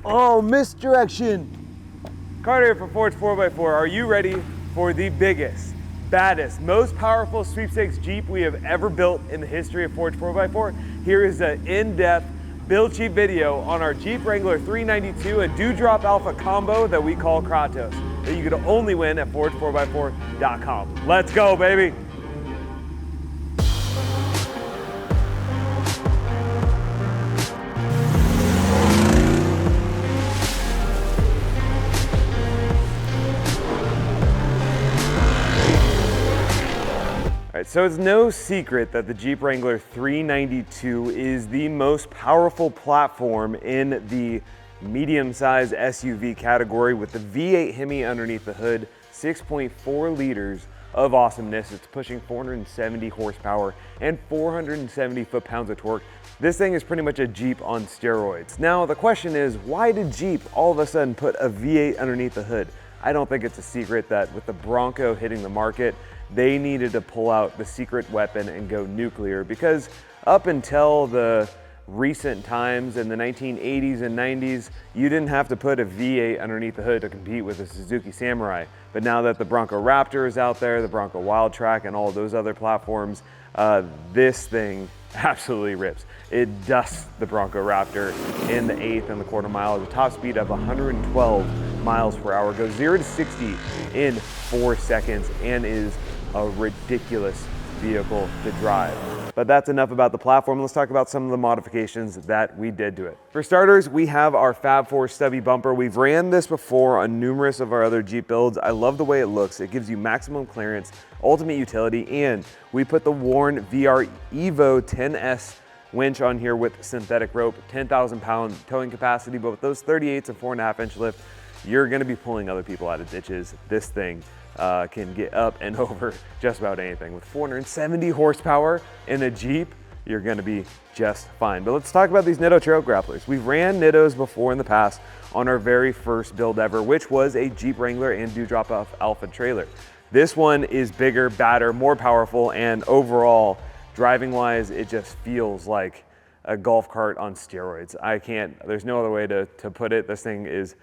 Oh, misdirection. Carter here for Forge 4x4. Are you ready for the biggest, baddest, most powerful sweepstakes Jeep we have ever built in the history of Forge 4x4? Here is an in-depth build cheap video on our Jeep Wrangler 392, a DoDrop Alpha combo that we call Kratos, that you could only win at forge4x4.com. Let's go, baby. So it's no secret that the Jeep Wrangler 392 is the most powerful platform in the medium-sized SUV category with the V8 HEMI underneath the hood, 6.4 liters of awesomeness. It's pushing 470 horsepower and 470 foot-pounds of torque. This thing is pretty much a Jeep on steroids. Now the question is, why did Jeep all of a sudden put a V8 underneath the hood? I don't think it's a secret that with the Bronco hitting the market, they needed to pull out the secret weapon and go nuclear, because up until the recent times in the 1980s and 90s, you didn't have to put a V8 underneath the hood to compete with a Suzuki Samurai. But now that the Bronco Raptor is out there, the Bronco Wildtrak and all those other platforms, this thing absolutely rips. It dusts the Bronco Raptor in the eighth and the quarter mile at a top speed of 112 miles per hour, goes 0 to 60 in 4 seconds, and is a ridiculous vehicle to drive. But that's enough about the platform. Let's talk about some of the modifications that we did to it. For starters, we have our Fab Fours stubby bumper. We've ran this before on numerous of our other Jeep builds. I love the way it looks. It gives you maximum clearance, ultimate utility, and we put the Warn VR Evo 10S winch on here with synthetic rope, 10,000 pound towing capacity, but with those 38s and 4.5 inch lift, you're gonna be pulling other people out of ditches. This thing can get up and over just about anything. With 470 horsepower in a Jeep, you're gonna be just fine. But let's talk about these Nitto trail grapplers. We've ran Nittos before in the past on our very first build ever, which was a Jeep Wrangler and DoDrop Alpha trailer. This one is bigger, badder, more powerful, and overall, driving-wise, it just feels like a golf cart on steroids. There's no other way to put it. This thing is,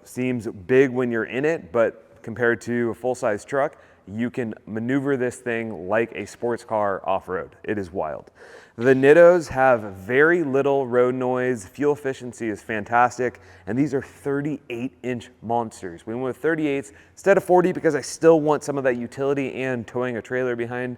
seems big when you're in it, but compared to a full-size truck, you can maneuver this thing like a sports car off-road. It is wild. The Nittos have very little road noise. Fuel efficiency is fantastic. And these are 38-inch monsters. We went with 38s instead of 40 because I still want some of that utility and towing a trailer behind.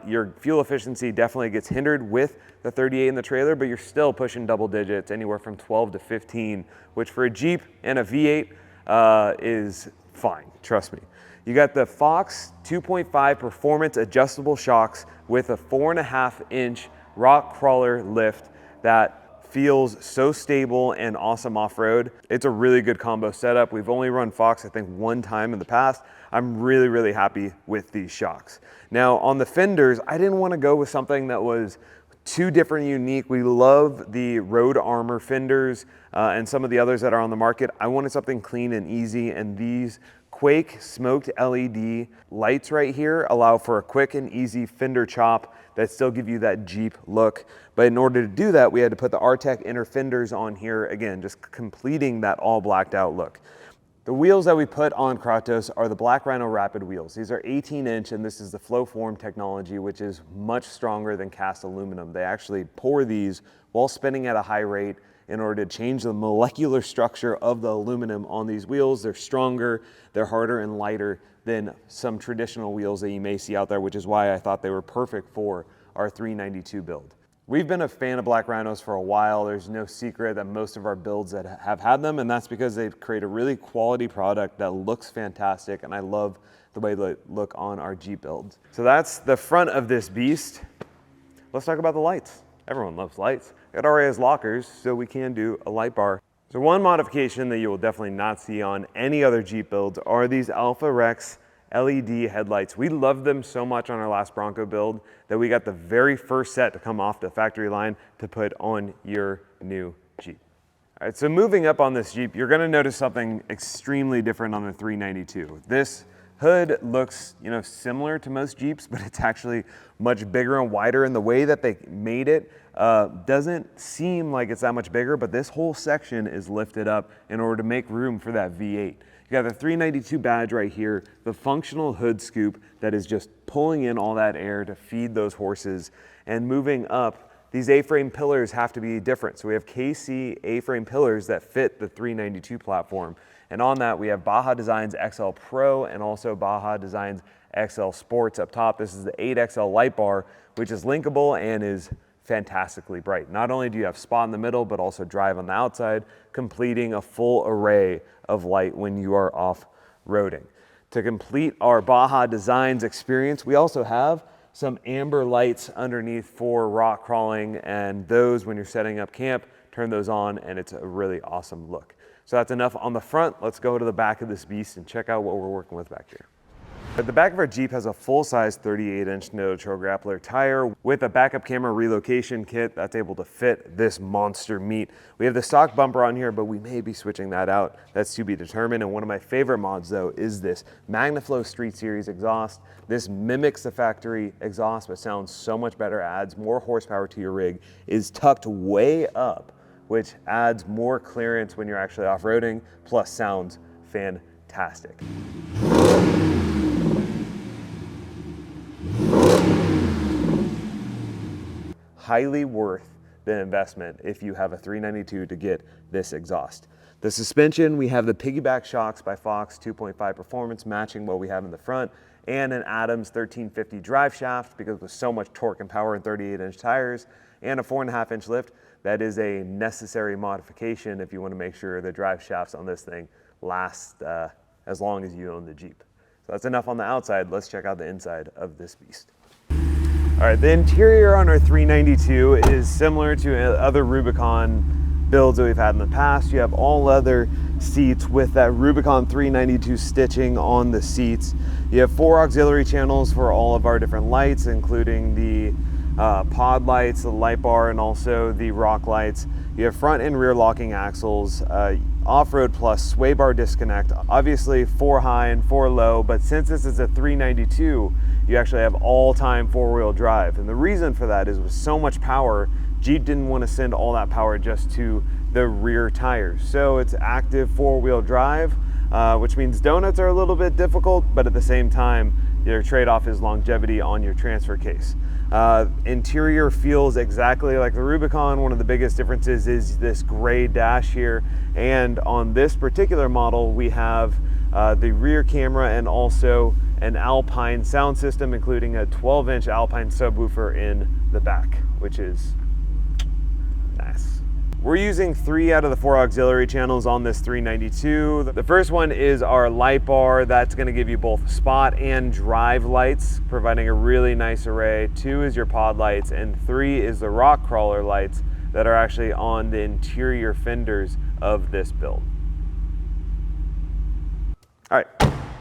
Your fuel efficiency definitely gets hindered with the 38 in the trailer, but you're still pushing double digits, anywhere from 12 to 15, which for a Jeep and a V8 is fine, trust me. You got the Fox 2.5 performance adjustable shocks with a 4.5 inch rock crawler lift that feels so stable and awesome off-road. It's a really good combo setup. We've only run Fox, I think, one time in the past. I'm really, really happy with these shocks. Now on the fenders, I didn't want to go with something that was too different and unique. We love the Road Armor fenders and some of the others that are on the market. I wanted something clean and easy, and these Quake smoked LED lights right here allow for a quick and easy fender chop that still give you that Jeep look. But in order to do that, we had to put the Artec inner fenders on here, again, just completing that all blacked out look. The wheels that we put on Kratos are the Black Rhino Rapid wheels. These are 18-inch, and this is the flow form technology, which is much stronger than cast aluminum. They actually pour these while spinning at a high rate in order to change the molecular structure of the aluminum on these wheels. They're stronger, they're harder and lighter than some traditional wheels that you may see out there, which is why I thought they were perfect for our 392 build. We've been a fan of Black Rhinos for a while. There's no secret that most of our builds that have had them, and that's because they create a really quality product that looks fantastic, and I love the way they look on our Jeep builds. So that's the front of this beast. Let's talk about the lights. Everyone loves lights. It already has lockers, so we can do a light bar. So one modification that you will definitely not see on any other Jeep builds are these Alpha Rex LED headlights. We loved them so much on our last Bronco build that we got the very first set to come off the factory line to put on your new Jeep. All right, so moving up on this Jeep, you're gonna notice something extremely different on the 392. This Hood looks, similar to most Jeeps, but it's actually much bigger and wider, and the way that they made it doesn't seem like it's that much bigger, but this whole section is lifted up in order to make room for that V8. You got the 392 badge right here, the functional hood scoop that is just pulling in all that air to feed those horses, and moving up. These A-frame pillars have to be different. So we have KC A-frame pillars that fit the 392 platform. And on that, we have Baja Designs XL Pro and also Baja Designs XL Sports up top. This is the 8XL light bar, which is linkable and is fantastically bright. Not only do you have spot in the middle, but also drive on the outside, completing a full array of light when you are off-roading. To complete our Baja Designs experience, we also have some amber lights underneath for rock crawling, and those, when you're setting up camp, turn those on and it's a really awesome look. So that's enough on the front. Let's go to the back of this beast and check out what we're working with back here. But the back of our Jeep has a full-size 38-inch Nitto Grappler tire with a backup camera relocation kit that's able to fit this monster meat. We have the stock bumper on here, but we may be switching that out. That's to be determined. And one of my favorite mods, though, is this MagnaFlow Street Series exhaust. This mimics the factory exhaust, but sounds so much better, adds more horsepower to your rig, is tucked way up, which adds more clearance when you're actually off-roading, plus sounds fantastic. Highly worth the investment if you have a 392 to get this exhaust. The suspension, we have the piggyback shocks by Fox 2.5 performance, matching what we have in the front, and an Adams 1350 drive shaft because with so much torque and power in 38-inch tires, and a 4.5-inch lift. That is a necessary modification if you want to make sure the drive shafts on this thing last as long as you own the Jeep. So that's enough on the outside. Let's check out the inside of this beast. All right, the interior on our 392 is similar to other Rubicon builds that we've had in the past. You have all leather seats with that Rubicon 392 stitching on the seats. You have 4 auxiliary channels for all of our different lights, including the pod lights, the light bar, and also the rock lights. You have front and rear locking axles, off-road plus sway bar disconnect, obviously 4 high and 4 low, but since this is a 392, you actually have all-time 4-wheel drive. And the reason for that is with so much power, Jeep didn't want to send all that power just to the rear tires. So it's active 4-wheel drive, which means donuts are a little bit difficult, but at the same time, your trade-off is longevity on your transfer case. Interior feels exactly like the Rubicon. One of the biggest differences is this gray dash here. And on this particular model, we have the rear camera and also an Alpine sound system, including a 12-inch Alpine subwoofer in the back, which is nice. We're using 3 out of the 4 auxiliary channels on this 392. The first one is our light bar. That's gonna give you both spot and drive lights, providing a really nice array. 2 is your pod lights, and 3 is the rock crawler lights that are actually on the interior fenders of this build. All right,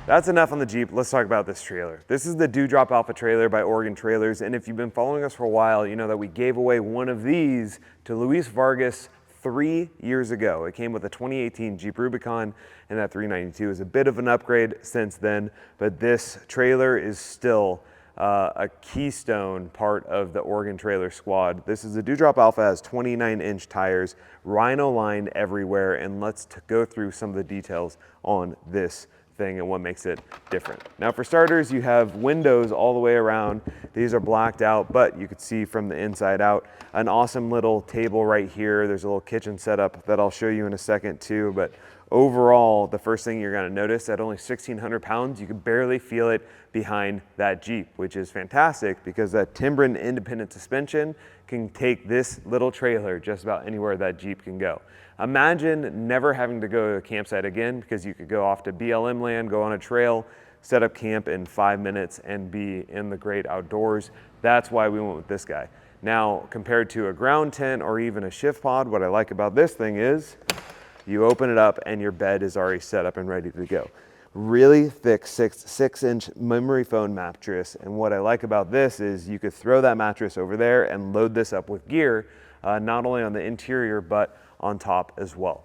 that's enough on the Jeep. Let's talk about this trailer. This is the DoDrop Alpha trailer by Oregon Trailers, and if you've been following us for a while, you know that we gave away one of these to Luis Vargas 3 years ago. It came with a 2018 Jeep Rubicon, and that 392 is a bit of an upgrade since then, but this trailer is still a keystone part of the Oregon Trailer squad. This is the DoDrop Alpha, has 29-inch tires, Rhino line everywhere, and let's go through some of the details on this thing and what makes it different. Now for starters, you have windows all the way around. These are blacked out, but you could see from the inside out. An awesome little table right here. There's a little kitchen setup that I'll show you in a second too, but overall, the first thing you're gonna notice, at only 1,600 pounds, you can barely feel it behind that Jeep, which is fantastic because that Timbren independent suspension can take this little trailer just about anywhere that Jeep can go. Imagine never having to go to a campsite again because you could go off to BLM land, go on a trail, set up camp in 5 minutes and be in the great outdoors. That's why we went with this guy. Now, compared to a ground tent or even a shift pod, what I like about this thing is you open it up and your bed is already set up and ready to go. Really thick 6-inch memory foam mattress. And what I like about this is you could throw that mattress over there and load this up with gear, not only on the interior, but on top as well.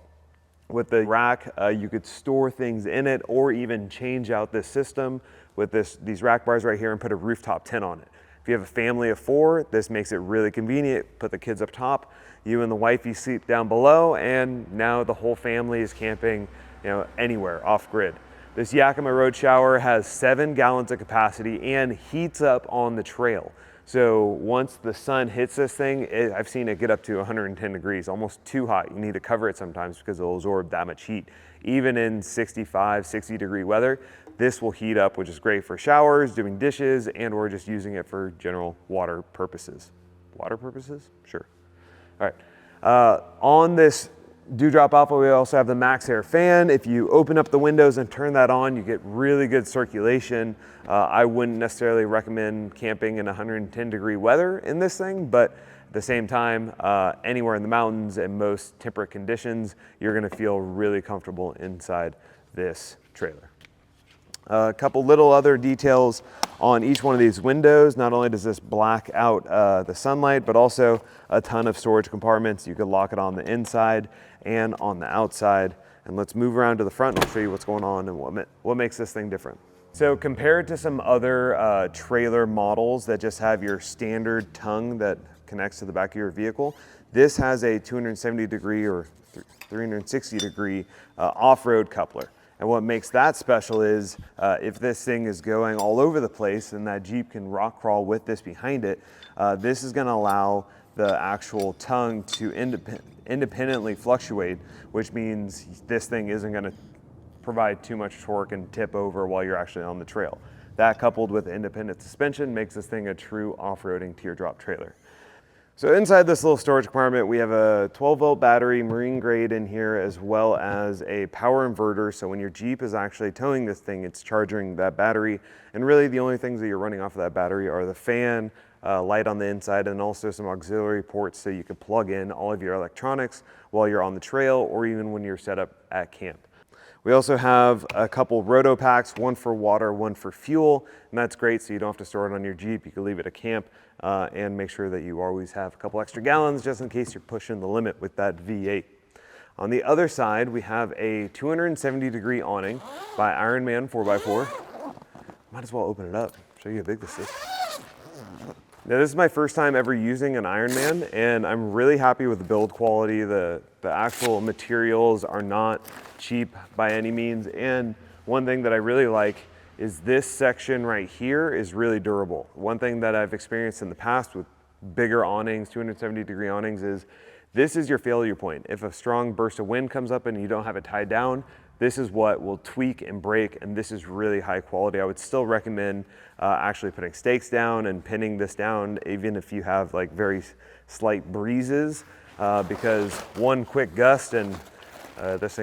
With the rack, you could store things in it or even change out this system with these rack bars right here and put a rooftop tent on it. If you have a family of 4, this makes it really convenient. Put the kids up top, you and the wifey sleep down below, and now the whole family is camping, anywhere off grid. This Yakima road shower has 7 gallons of capacity and heats up on the trail. So once the sun hits this thing, I've seen it get up to 110 degrees, almost too hot. You need to cover it sometimes because it'll absorb that much heat. Even in 65, 60 degree weather, this will heat up, which is great for showers, doing dishes, and or just using it for general water purposes. Water purposes? Sure. All right. On this DoDrop Alpha, we also have the Max Air fan. If you open up the windows and turn that on, you get really good circulation. I wouldn't necessarily recommend camping in 110 degree weather in this thing, but at the same time, anywhere in the mountains and most temperate conditions, you're gonna feel really comfortable inside this trailer. A couple little other details on each one of these windows. Not only does this black out the sunlight, but also a ton of storage compartments. You could lock it on the inside and on the outside. And let's move around to the front and I'll show you what's going on and what makes this thing different. So compared to some other trailer models that just have your standard tongue that connects to the back of your vehicle, this has a 270 degree or 360 degree off-road coupler. And what makes that special is if this thing is going all over the place and that Jeep can rock crawl with this behind it, this is gonna allow the actual tongue to independently fluctuate, which means this thing isn't gonna provide too much torque and tip over while you're actually on the trail. That coupled with independent suspension makes this thing a true off-roading teardrop trailer. So inside this little storage compartment, we have a 12-volt battery, marine grade in here, as well as a power inverter. So when your Jeep is actually towing this thing, it's charging that battery. And really the only things that you're running off of that battery are the fan, light on the inside, and also some auxiliary ports so you can plug in all of your electronics while you're on the trail or even when you're set up at camp. We also have a couple roto packs, one for water, one for fuel, and that's great so you don't have to store it on your Jeep. You can leave it at camp and make sure that you always have a couple extra gallons just in case you're pushing the limit with that V8. On the other side, we have a 270 degree awning by Ironman 4x4. Might as well open it up, show you how big this is. Now this is my first time ever using an Ironman, and I'm really happy with the build quality. The actual materials are not cheap by any means, and one thing that I really like is this section right here is really durable. One thing that I've experienced in the past with bigger awnings, 270 degree awnings, is this is your failure point. If a strong burst of wind comes up and you don't have it tied down, this is what will tweak and break, and this is really high quality. I would still recommend actually putting stakes down and pinning this down, even if you have like very slight breezes, because one quick gust and this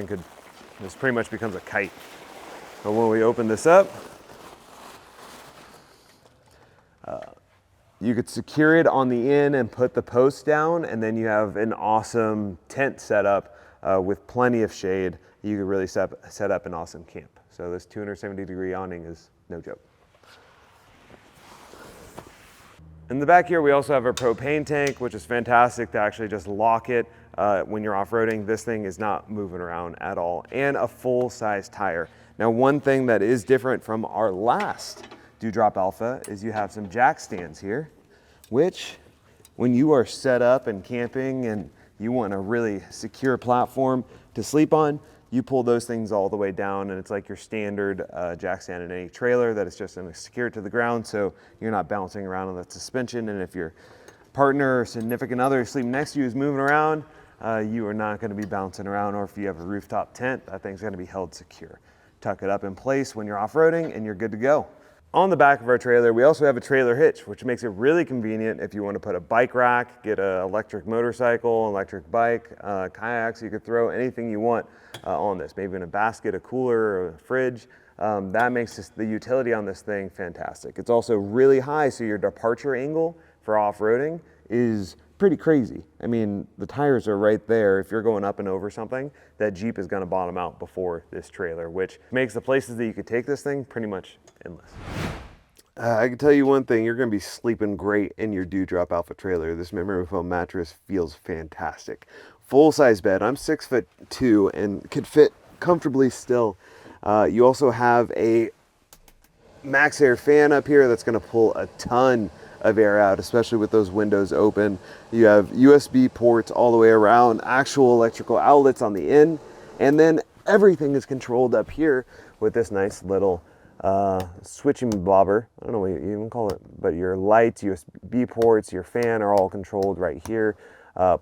pretty much becomes a kite. But when we open this up, you could secure it on the end and put the post down, and then you have an awesome tent set up with plenty of shade. You could really set up an awesome camp. So this 270 degree awning is no joke. In the back here, we also have a propane tank, which is fantastic to actually just lock it when you're off-roading. This thing is not moving around at all, and a full-size tire. Now, one thing that is different from our last DoDrop Alpha is you have some jack stands here, which when you are set up and camping and you want a really secure platform to sleep on, you pull those things all the way down, and it's like your standard jack stand in any trailer that is just secured to the ground, so you're not bouncing around on that suspension. And if your partner or significant other sleeping next to you is moving around, you are not gonna be bouncing around, or if you have a rooftop tent, that thing's gonna be held secure. Tuck it up in place when you're off-roading and you're good to go. On the back of our trailer, we also have a trailer hitch, which makes it really convenient if you want to put a bike rack, get an electric motorcycle, electric bike, kayaks. You could throw anything you want on this, maybe in a basket, a cooler, or a fridge. That makes the utility on this thing fantastic. It's also really high, so your departure angle for off-roading is pretty crazy. I mean, the tires are right there. If you're going up and over something, that Jeep is gonna bottom out before this trailer, which makes the places that you could take this thing pretty much endless. I can tell you one thing, you're going to be sleeping great in your DoDrop Alpha trailer. This memory foam mattress feels fantastic. Full-size bed. I'm 6'2" and could fit comfortably still. You also have a max air fan up here that's going to pull a ton of air out, especially with those windows open. You have USB ports all the way around, actual electrical outlets on the end, and then everything is controlled up here with this nice little switching bobber. I don't know what you even call it, but your lights, USB ports, your fan are all controlled right here.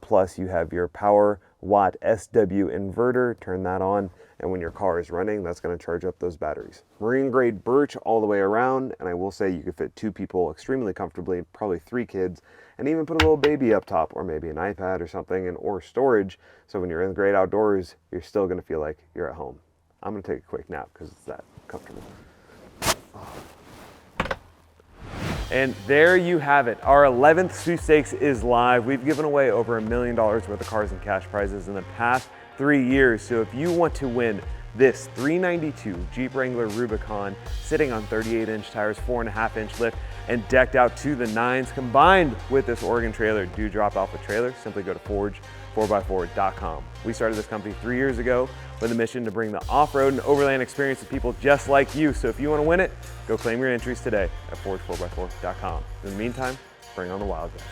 Plus you have your power watt SW inverter, turn that on, and when your car is running, that's going to charge up those batteries. Marine grade birch all the way around, and I will say you could fit 2 people extremely comfortably, probably 3 kids, and even put a little baby up top, or maybe an iPad or something, or storage, so when you're in the great outdoors, you're still going to feel like you're at home. I'm going to take a quick nap because it's that comfortable. And there you have it. Our 11th sweepstakes is live. We've given away over $1 million worth of cars and cash prizes in the past 3 years. So if you want to win this 392 Jeep Wrangler Rubicon sitting on 38-inch tires, 4.5-inch lift, and decked out to the nines, combined with this Oregon trailer, DoDrop Alpha trailer, simply go to forge4x4.com. We started this company 3 years ago with a mission to bring the off-road and overland experience to people just like you. So if you want to win it, go claim your entries today at forge4x4.com. In the meantime, bring on the wild guys.